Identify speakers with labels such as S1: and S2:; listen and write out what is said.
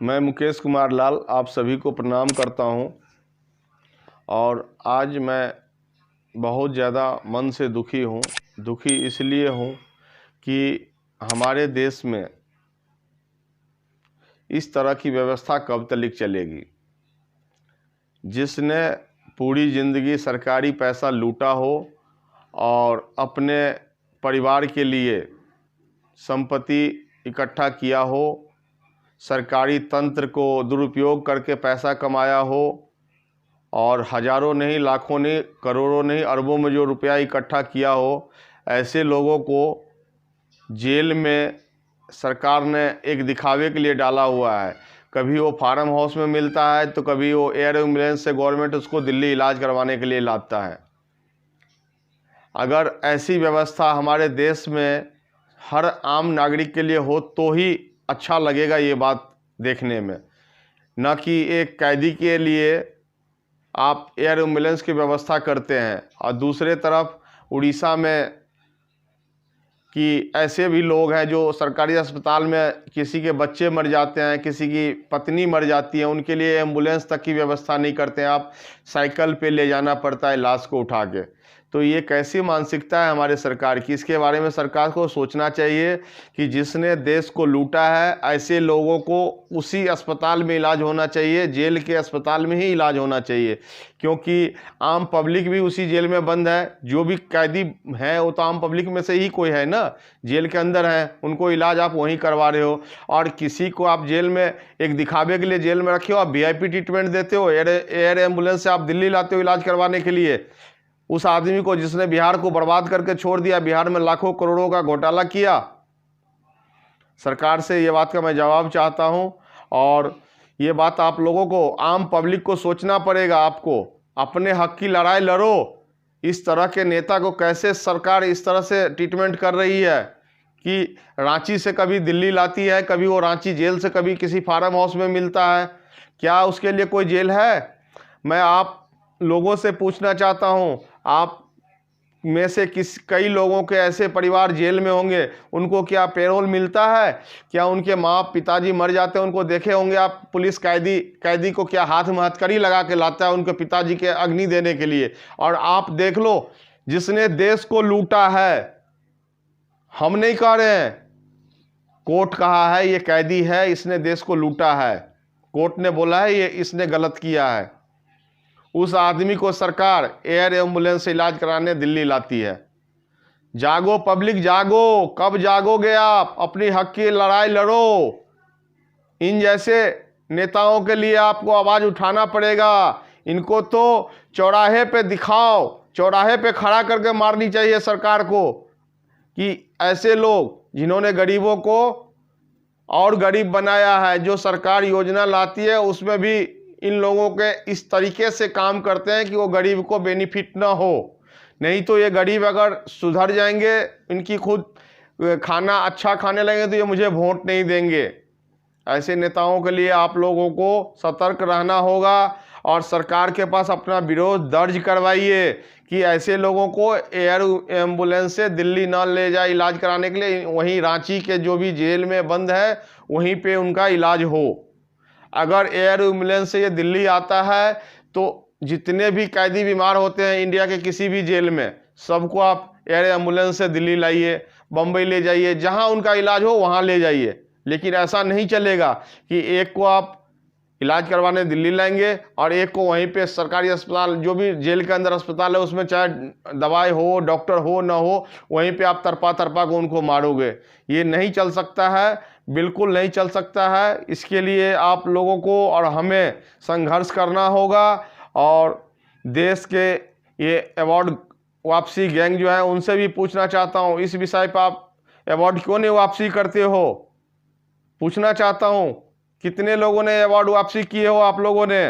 S1: मैं मुकेश कुमार लाल आप सभी को प्रणाम करता हूं और आज मैं बहुत ज़्यादा मन से दुखी हूं। दुखी इसलिए हूं कि हमारे देश में इस तरह की व्यवस्था कब तक चलेगी। जिसने पूरी ज़िंदगी सरकारी पैसा लूटा हो और अपने परिवार के लिए संपत्ति इकट्ठा किया हो, सरकारी तंत्र को दुरुपयोग करके पैसा कमाया हो और हज़ारों नहीं, लाखों नहीं, करोड़ों नहीं, अरबों में जो रुपया इकट्ठा किया हो, ऐसे लोगों को जेल में सरकार ने एक दिखावे के लिए डाला हुआ है। कभी वो फार्म हाउस में मिलता है तो कभी वो एयर एम्बुलेंस से गवर्नमेंट उसको दिल्ली इलाज करवाने के लिए लाता है। अगर ऐसी व्यवस्था हमारे देश में हर आम नागरिक के लिए हो तो ही अच्छा लगेगा ये बात देखने में, न कि एक कैदी के लिए आप एयर एम्बुलेंस की व्यवस्था करते हैं। और दूसरे तरफ उड़ीसा में कि ऐसे भी लोग हैं जो सरकारी अस्पताल में किसी के बच्चे मर जाते हैं, किसी की पत्नी मर जाती है, उनके लिए एम्बुलेंस तक की व्यवस्था नहीं करते हैं, आप साइकिल पे ले जाना पड़ता है लाश को उठा के। तो ये कैसी मानसिकता है हमारे सरकार की? इसके बारे में सरकार को सोचना चाहिए कि जिसने देश को लूटा है, ऐसे लोगों को उसी अस्पताल में इलाज होना चाहिए, जेल के अस्पताल में ही इलाज होना चाहिए, क्योंकि आम पब्लिक भी उसी जेल में बंद है। जो भी कैदी हैं वो तो आम पब्लिक में से ही कोई है ना, जेल के अंदर हैं, उनको इलाज आप वहीं करवा रहे हो। और किसी को आप जेल में एक दिखावे के लिए जेल में रखे हो, आप VIP ट्रीटमेंट देते हो, एयर एम्बुलेंस से आप दिल्ली लाते हो इलाज करवाने के लिए। उस आदमी को जिसने बिहार को बर्बाद करके छोड़ दिया, बिहार में लाखों करोड़ों का घोटाला किया। सरकार से ये बात का मैं जवाब चाहता हूं और ये बात आप लोगों को, आम पब्लिक को सोचना पड़ेगा। आपको अपने हक की लड़ाई लड़ो। इस तरह के नेता को कैसे सरकार इस तरह से ट्रीटमेंट कर रही है कि रांची से कभी दिल्ली लाती है, कभी वो रांची जेल से कभी किसी फार्म हाउस में मिलता है। क्या उसके लिए कोई जेल है? मैं आप लोगों से पूछना चाहता हूं, आप में से कई लोगों के ऐसे परिवार जेल में होंगे, उनको क्या पेरोल मिलता है? क्या उनके माँ पिताजी मर जाते हैं, उनको देखे होंगे आप? पुलिस कैदी को क्या हाथ में हथकड़ी लगा के लाता है उनके पिताजी के अग्नि देने के लिए? और आप देख लो, जिसने देश को लूटा है, हम नहीं कह रहे हैं, कोर्ट कहा है ये कैदी है, इसने देश को लूटा है, कोर्ट ने बोला है ये इसने गलत किया है। उस आदमी को सरकार एयर एम्बुलेंस से इलाज कराने दिल्ली लाती है। जागो पब्लिक, जागो। कब जागोगे आप? अपनी हक की लड़ाई लड़ो। इन जैसे नेताओं के लिए आपको आवाज उठाना पड़ेगा। इनको तो चौराहे पे दिखाओ, चौराहे पे खड़ा करके मारनी चाहिए सरकार को कि ऐसे लोग जिन्होंने गरीबों को और गरीब बनाया है, जो सरकार योजना लाती है उसमें भी इन लोगों के इस तरीके से काम करते हैं कि वो गरीब को बेनिफिट ना हो। नहीं तो ये गरीब अगर सुधर जाएंगे, इनकी खुद खाना अच्छा खाने लगेंगे, तो ये मुझे वोट नहीं देंगे। ऐसे नेताओं के लिए आप लोगों को सतर्क रहना होगा और सरकार के पास अपना विरोध दर्ज करवाइए कि ऐसे लोगों को एयर एम्बुलेंस से दिल्ली ना ले जाए इलाज कराने के लिए, वहीं रांची के जो भी जेल में बंद है वहीं पे उनका इलाज हो। अगर एयर एम्बुलेंस से ये दिल्ली आता है तो जितने भी कैदी बीमार होते हैं इंडिया के किसी भी जेल में, सबको आप एयर एम्बुलेंस से दिल्ली लाइए, बम्बई ले जाइए, जहां उनका इलाज हो वहां ले जाइए। लेकिन ऐसा नहीं चलेगा कि एक को आप इलाज करवाने दिल्ली लाएंगे और एक को वहीं पे सरकारी अस्पताल, जो भी जेल के अंदर अस्पताल है उसमें चाहे दवाई हो, डॉक्टर हो ना हो, वहीं पे आप तरपा तरपा को उनको मारोगे। ये नहीं चल सकता है, बिल्कुल नहीं चल सकता है। इसके लिए आप लोगों को और हमें संघर्ष करना होगा और देश के ये अवार्ड वापसी गैंग जो है उनसे भी पूछना चाहता हूँ, इस विषय पर आप अवार्ड क्यों नहीं वापसी करते हो? पूछना चाहता हूँ, कितने लोगों ने अवार्ड वापसी किए हो आप लोगों ने?